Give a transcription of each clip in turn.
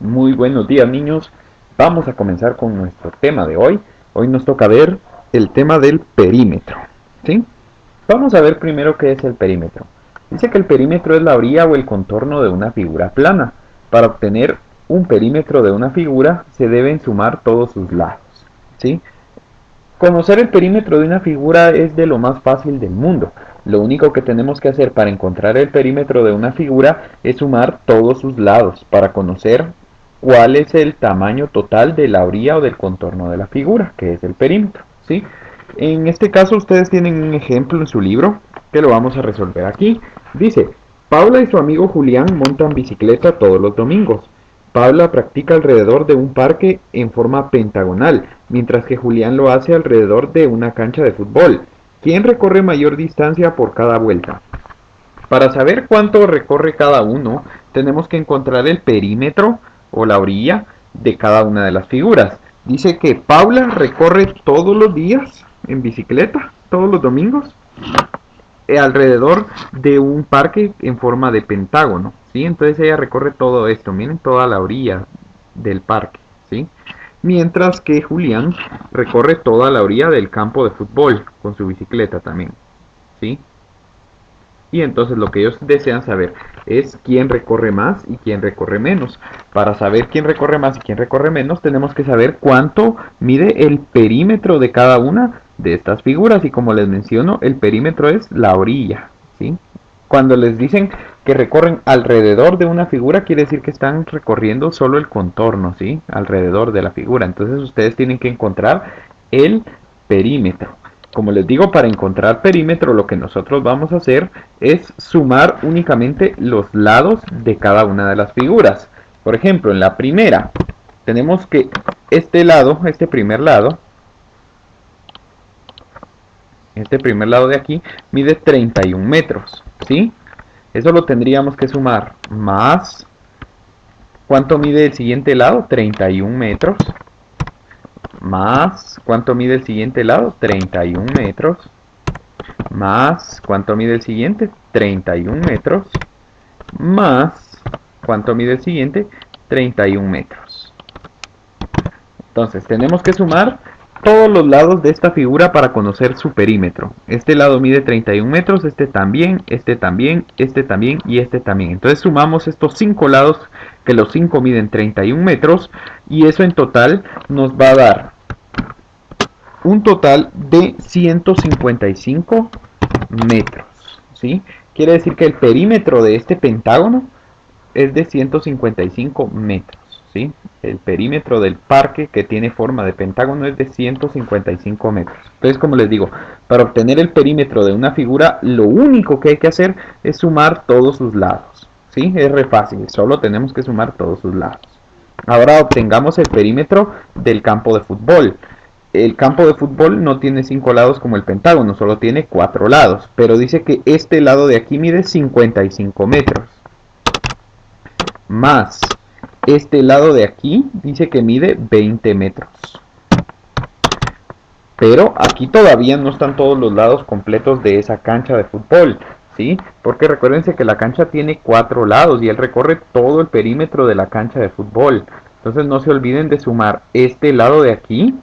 Muy buenos días, niños. Vamos a comenzar con nuestro tema de hoy. Hoy nos toca ver el tema del perímetro, ¿sí? Vamos a ver primero qué es el perímetro. Dice que el perímetro es la orilla o el contorno de una figura plana. Para obtener un perímetro de una figura se deben sumar todos sus lados, ¿sí? Conocer el perímetro de una figura es de lo más fácil del mundo. Lo único que tenemos que hacer para encontrar el perímetro de una figura es sumar todos sus lados para conocer cuál es el tamaño total de la orilla o del contorno de la figura, que es el perímetro, ¿sí? En este caso ustedes tienen un ejemplo en su libro que lo vamos a resolver aquí. Dice, Paula y su amigo Julián montan bicicleta todos los domingos. Paula practica alrededor de un parque en forma pentagonal, mientras que Julián lo hace alrededor de una cancha de fútbol. ¿Quién recorre mayor distancia por cada vuelta? Para saber cuánto recorre cada uno, tenemos que encontrar el perímetro o la orilla de cada una de las figuras. Dice que Paula recorre todos los días en bicicleta, todos los domingos, alrededor de un parque en forma de pentágono, ¿sí? Entonces ella recorre todo esto, miren toda la orilla del parque, ¿sí? Mientras que Julián recorre toda la orilla del campo de fútbol con su bicicleta también, ¿sí? Y entonces lo que ellos desean saber es quién recorre más y quién recorre menos. Para saber quién recorre más y quién recorre menos, tenemos que saber cuánto mide el perímetro de cada una de estas figuras. Y como les menciono, el perímetro es la orilla, ¿sí? Cuando les dicen que recorren alrededor de una figura, quiere decir que están recorriendo solo el contorno, ¿sí? Alrededor de la figura. Entonces ustedes tienen que encontrar el perímetro. Como les digo, para encontrar perímetro lo que nosotros vamos a hacer es sumar únicamente los lados de cada una de las figuras. Por ejemplo, en la primera tenemos que este lado, este primer lado de aquí mide 31 metros, ¿sí? Eso lo tendríamos que sumar más, ¿cuánto mide el siguiente lado? 31 metros. Más, ¿cuánto mide el siguiente lado? 31 metros. Más, ¿cuánto mide el siguiente? 31 metros. Más, ¿cuánto mide el siguiente? 31 metros. Entonces, tenemos que sumar todos los lados de esta figura para conocer su perímetro. Este lado mide 31 metros, este también, este también, este también y este también. Entonces sumamos estos 5 lados, que los 5 miden 31 metros, y eso en total nos va a dar un total de 155 metros, ¿sí? Quiere decir que el perímetro de este pentágono es de 155 metros, ¿sí? El perímetro del parque que tiene forma de pentágono es de 155 metros. Entonces, como les digo, para obtener el perímetro de una figura, lo único que hay que hacer es sumar todos sus lados, ¿sí? Es re fácil, solo tenemos que sumar todos sus lados. Ahora obtengamos el perímetro del campo de fútbol. El campo de fútbol no tiene 5 lados como el pentágono, solo tiene 4 lados. Pero dice que este lado de aquí mide 55 metros. Más este lado de aquí dice que mide 20 metros. Pero aquí todavía no están todos los lados completos de esa cancha de fútbol, ¿sí? Porque recuérdense que la cancha tiene 4 lados y él recorre todo el perímetro de la cancha de fútbol. Entonces no se olviden de sumar este lado de aquí,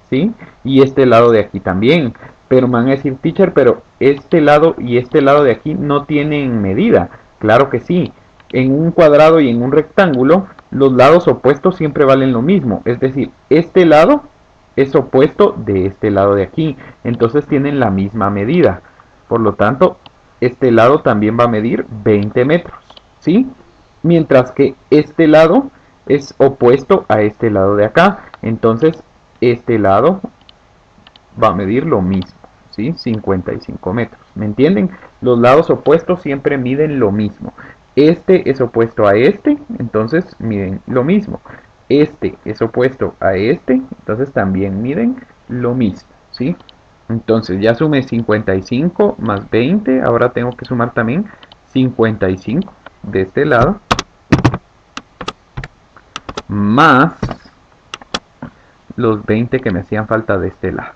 ¿sí? Y este lado de aquí también. Pero me van a decir, teacher, pero este lado y este lado de aquí no tienen medida. Claro que sí. En un cuadrado y en un rectángulo, los lados opuestos siempre valen lo mismo. Es decir, este lado es opuesto de este lado de aquí. Entonces tienen la misma medida. Por lo tanto, este lado también va a medir 20 metros, ¿sí? Mientras que este lado es opuesto a este lado de acá. Entonces, este lado va a medir lo mismo, ¿sí? 55 metros. ¿Me entienden? Los lados opuestos siempre miden lo mismo. Este es opuesto a este, entonces miden lo mismo. Este es opuesto a este, entonces también miden lo mismo, ¿sí? Entonces ya sumé 55 más 20, ahora tengo que sumar también 55 de este lado, más los 20 que me hacían falta de este lado.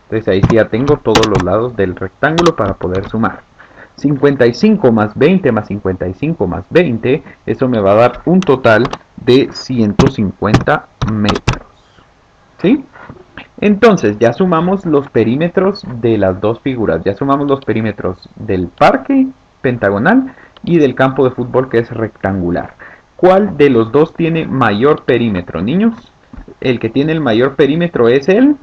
Entonces ahí sí ya tengo todos los lados del rectángulo para poder sumar. 55 más 20 más 55 más 20, eso me va a dar un total de 150 metros. ¿Sí? Entonces ya sumamos los perímetros de las dos figuras. Ya sumamos los perímetros del parque pentagonal y del campo de fútbol que es rectangular. ¿Cuál de los dos tiene mayor perímetro, niños? El que tiene el mayor perímetro es el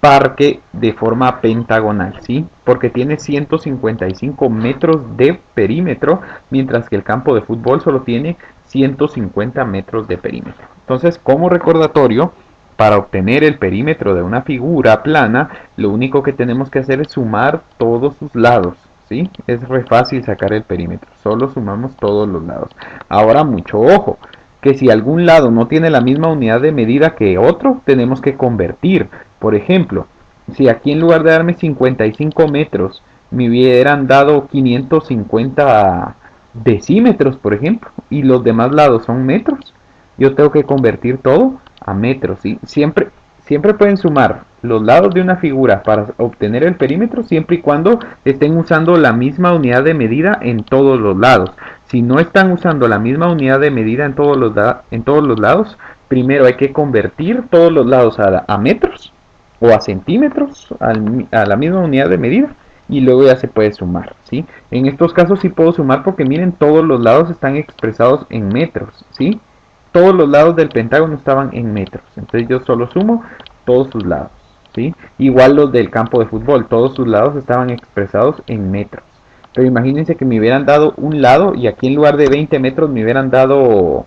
parque de forma pentagonal, ¿sí? Porque tiene 155 metros de perímetro, mientras que el campo de fútbol solo tiene 150 metros de perímetro. Entonces, como recordatorio, para obtener el perímetro de una figura plana, lo único que tenemos que hacer es sumar todos sus lados, ¿sí? Es re fácil sacar el perímetro, solo sumamos todos los lados. Ahora, mucho ojo, que si algún lado no tiene la misma unidad de medida que otro, tenemos que convertir. Por ejemplo, si aquí en lugar de darme 55 metros, me hubieran dado 550 decímetros, por ejemplo, y los demás lados son metros, yo tengo que convertir todo a metros, ¿sí? Siempre pueden sumar los lados de una figura para obtener el perímetro, siempre y cuando estén usando la misma unidad de medida en todos los lados. Si no están usando la misma unidad de medida en todos los lados, primero hay que convertir todos los lados a metros o a centímetros, a la misma unidad de medida, y luego ya se puede sumar, ¿sí? En estos casos sí puedo sumar porque miren, todos los lados están expresados en metros, ¿sí? Todos los lados del pentágono estaban en metros, entonces yo solo sumo todos sus lados, ¿sí? Igual los del campo de fútbol, todos sus lados estaban expresados en metros. Pero imagínense que me hubieran dado un lado y aquí en lugar de 20 metros me hubieran dado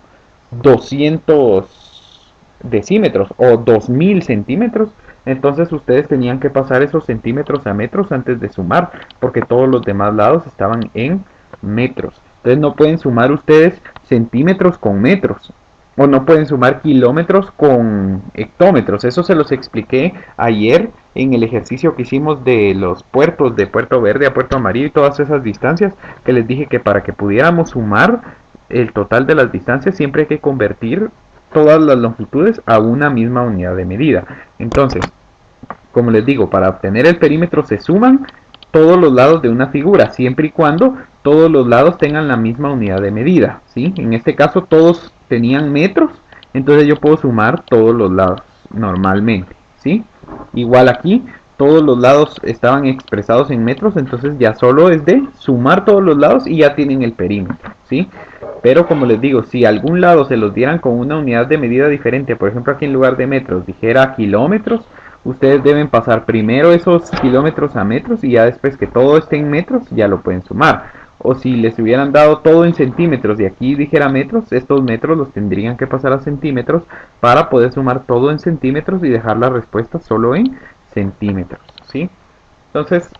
200 decímetros o 2000 centímetros. Entonces ustedes tenían que pasar esos centímetros a metros antes de sumar, porque todos los demás lados estaban en metros. Entonces no pueden sumar ustedes centímetros con metros. O no pueden sumar kilómetros con hectómetros. Eso se los expliqué ayer en el ejercicio que hicimos de los puertos, de Puerto Verde a Puerto Amarillo y todas esas distancias, que les dije que para que pudiéramos sumar el total de las distancias siempre hay que convertir todas las longitudes a una misma unidad de medida. Entonces, como les digo, para obtener el perímetro se suman todos los lados de una figura, siempre y cuando todos los lados tengan la misma unidad de medida, ¿sí? En este caso todos tenían metros, entonces yo puedo sumar todos los lados normalmente, ¿sí? Igual aquí, todos los lados estaban expresados en metros, entonces ya solo es de sumar todos los lados y ya tienen el perímetro, ¿sí? Pero como les digo, si a algún lado se los dieran con una unidad de medida diferente, por ejemplo aquí en lugar de metros dijera kilómetros, ustedes deben pasar primero esos kilómetros a metros y ya después que todo esté en metros ya lo pueden sumar. O si les hubieran dado todo en centímetros y aquí dijera metros, estos metros los tendrían que pasar a centímetros para poder sumar todo en centímetros y dejar la respuesta solo en centímetros, ¿sí? Entonces,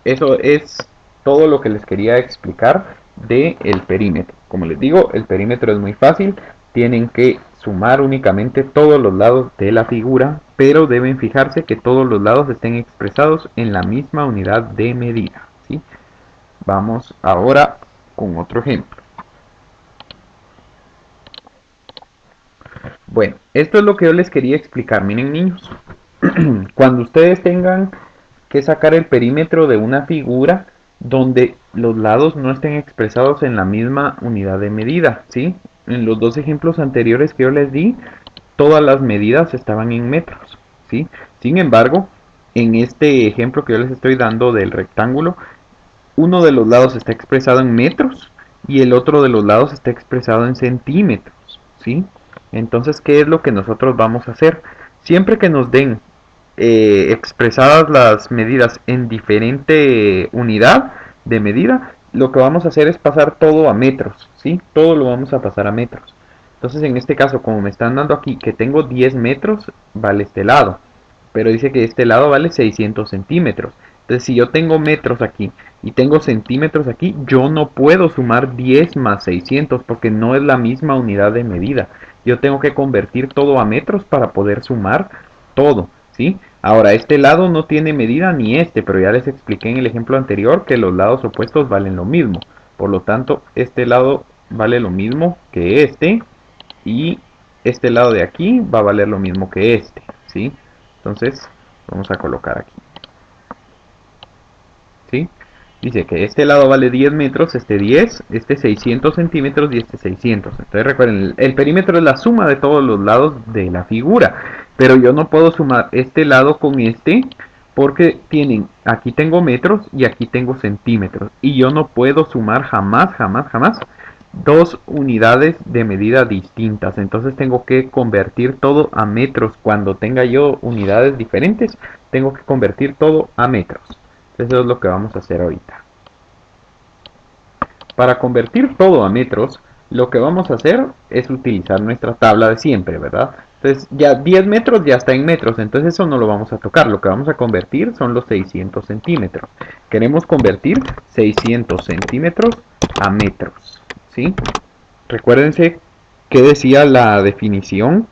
eso es todo lo que les quería explicar del perímetro. Como les digo, el perímetro es muy fácil. Tienen que sumar únicamente todos los lados de la figura, pero deben fijarse que todos los lados estén expresados en la misma unidad de medida, ¿sí? Vamos ahora con otro ejemplo. Bueno, esto es lo que yo les quería explicar. Miren, niños, cuando ustedes tengan que sacar el perímetro de una figura donde los lados no estén expresados en la misma unidad de medida, ¿sí? En los dos ejemplos anteriores que yo les di, todas las medidas estaban en metros, ¿sí? Sin embargo, en este ejemplo que yo les estoy dando del rectángulo, uno de los lados está expresado en metros y el otro de los lados está expresado en centímetros, ¿sí? Entonces, ¿qué es lo que nosotros vamos a hacer? Siempre que nos den expresadas las medidas en diferente unidad de medida, lo que vamos a hacer es pasar todo a metros, ¿sí? Todo lo vamos a pasar a metros. Entonces, en este caso, como me están dando aquí que tengo 10 metros, vale este lado. Pero dice que este lado vale 600 centímetros. Entonces, si yo tengo metros aquí y tengo centímetros aquí, yo no puedo sumar 10 más 600 porque no es la misma unidad de medida. Yo tengo que convertir todo a metros para poder sumar todo, ¿sí? Ahora, este lado no tiene medida ni este, pero ya les expliqué en el ejemplo anterior que los lados opuestos valen lo mismo. Por lo tanto, este lado vale lo mismo que este y este lado de aquí va a valer lo mismo que este, ¿sí? Entonces, vamos a colocar aquí, ¿sí? Dice que este lado vale 10 metros, este 10, este 600 centímetros y este 600. Entonces recuerden, el perímetro es la suma de todos los lados de la figura. Pero yo no puedo sumar este lado con este porque tienen, aquí tengo metros y aquí tengo centímetros. Y yo no puedo sumar jamás, jamás, jamás dos unidades de medida distintas. Entonces tengo que convertir todo a metros. Cuando tenga yo unidades diferentes, tengo que convertir todo a metros. Eso es lo que vamos a hacer ahorita. Para convertir todo a metros, lo que vamos a hacer es utilizar nuestra tabla de siempre, ¿verdad? Entonces ya 10 metros ya está en metros, entonces eso no lo vamos a tocar. Lo que vamos a convertir son los 600 centímetros. Queremos convertir 600 centímetros a metros, ¿sí? Recuérdense que decía la definición,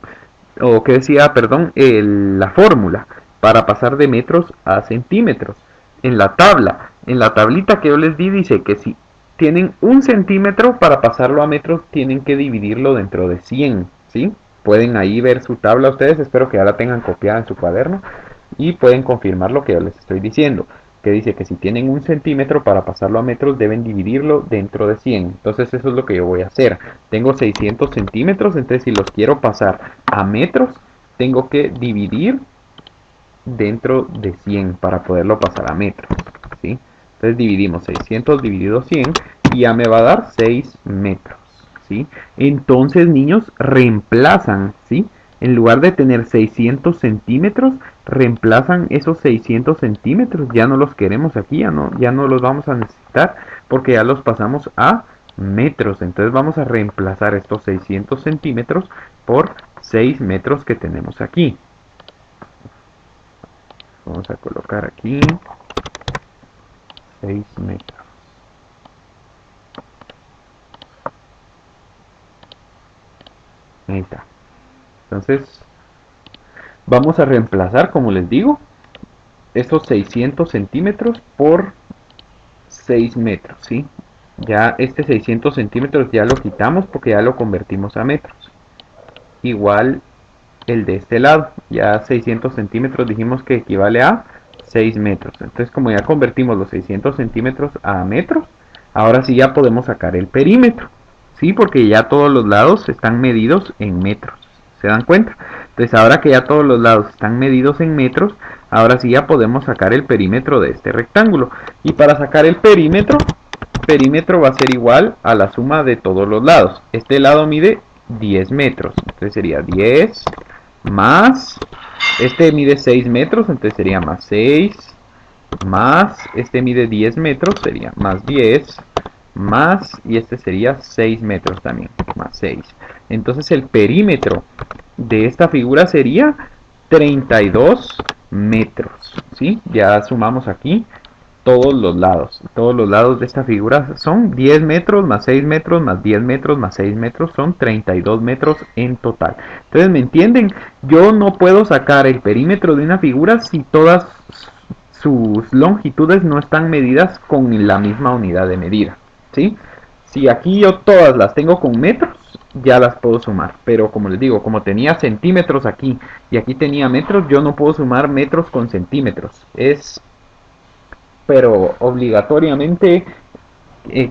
o que decía, perdón, la fórmula para pasar de metros a centímetros. En la tabla, en la tablita que yo les di, dice que si tienen un centímetro para pasarlo a metros, tienen que dividirlo dentro de 100, ¿sí? Pueden ahí ver su tabla ustedes, espero que ya la tengan copiada en su cuaderno y pueden confirmar lo que yo les estoy diciendo, que dice que si tienen un centímetro para pasarlo a metros deben dividirlo dentro de 100. Entonces eso es lo que yo voy a hacer. Tengo 600 centímetros, entonces si los quiero pasar a metros, tengo que dividir dentro de 100 para poderlo pasar a metros, ¿sí? Entonces dividimos 600 dividido 100 y ya me va a dar 6 metros, ¿sí? Entonces, niños, reemplazan, ¿sí? En lugar de tener 600 centímetros, reemplazan esos 600 centímetros. Ya no los queremos aquí, ya no los vamos a necesitar porque ya los pasamos a metros. Entonces vamos a reemplazar estos 600 centímetros por 6 metros que tenemos aquí. Vamos a colocar aquí 6 metros. Ahí está. Entonces, vamos a reemplazar, como les digo, estos 600 centímetros por 6 metros, ¿sí? Ya este 600 centímetros ya lo quitamos porque ya lo convertimos a metros. Igual el de este lado, ya 600 centímetros dijimos que equivale a 6 metros. Entonces, como ya convertimos los 600 centímetros a metros, ahora sí ya podemos sacar el perímetro, ¿sí? Porque ya todos los lados están medidos en metros, ¿se dan cuenta? Entonces, ahora que ya todos los lados están medidos en metros, ahora sí ya podemos sacar el perímetro de este rectángulo. Y para sacar el perímetro va a ser igual a la suma de todos los lados. Este lado mide 10 metros, entonces sería 10 más, este mide 6 metros, entonces sería más 6, más, este mide 10 metros, sería más 10, más, y este sería 6 metros también, más 6. Entonces el perímetro de esta figura sería 32 metros, ¿sí? Ya sumamos aquí todos los lados de esta figura son 10 metros más 6 metros más 10 metros más 6 metros, son 32 metros en total. Entonces, ¿me entienden? Yo no puedo sacar el perímetro de una figura si todas sus longitudes no están medidas con la misma unidad de medida, ¿sí? Si aquí yo todas las tengo con metros, ya las puedo sumar, pero como les digo, como tenía centímetros aquí y aquí tenía metros, yo no puedo sumar metros con centímetros. Es pero obligatoriamente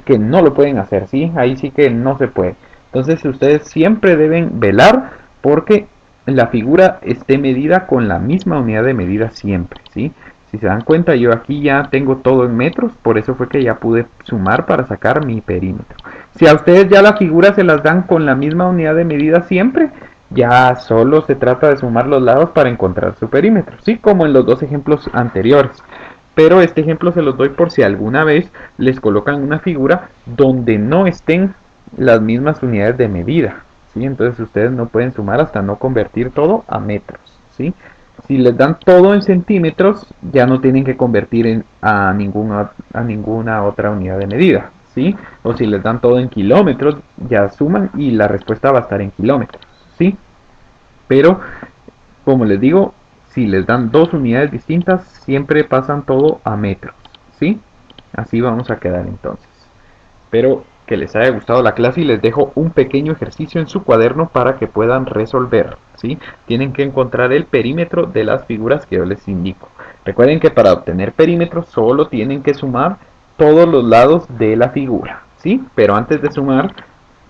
que no lo pueden hacer, ¿sí? Ahí sí que no se puede. Entonces ustedes siempre deben velar porque la figura esté medida con la misma unidad de medida siempre, ¿sí? Si se dan cuenta, yo aquí ya tengo todo en metros, por eso fue que ya pude sumar para sacar mi perímetro. Si a ustedes ya la figura se las dan con la misma unidad de medida siempre, ya solo se trata de sumar los lados para encontrar su perímetro, ¿sí? Como en los dos ejemplos anteriores. Pero este ejemplo se los doy por si alguna vez les colocan una figura donde no estén las mismas unidades de medida, ¿sí? Entonces ustedes no pueden sumar hasta no convertir todo a metros, ¿sí? Si les dan todo en centímetros, ya no tienen que convertir a ninguna otra unidad de medida, ¿sí? O si les dan todo en kilómetros, ya suman y la respuesta va a estar en kilómetros, ¿sí? Pero, como les digo, si les dan dos unidades distintas, siempre pasan todo a metros, ¿sí? Así vamos a quedar entonces. Espero que les haya gustado la clase y les dejo un pequeño ejercicio en su cuaderno para que puedan resolver, ¿sí? Tienen que encontrar el perímetro de las figuras que yo les indico. Recuerden que para obtener perímetro solo tienen que sumar todos los lados de la figura, ¿sí? Pero antes de sumar,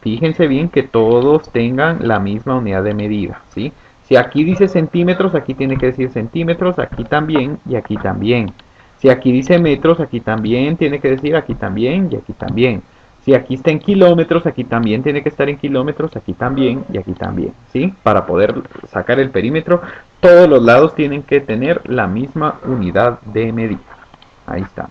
fíjense bien que todos tengan la misma unidad de medida, ¿sí? Si aquí dice centímetros, aquí tiene que decir centímetros, aquí también y aquí también. Si aquí dice metros, aquí también tiene que decir aquí también y aquí también. Si aquí está en kilómetros, aquí también tiene que estar en kilómetros, aquí también y aquí también, ¿sí? Para poder sacar el perímetro, todos los lados tienen que tener la misma unidad de medida. Ahí está.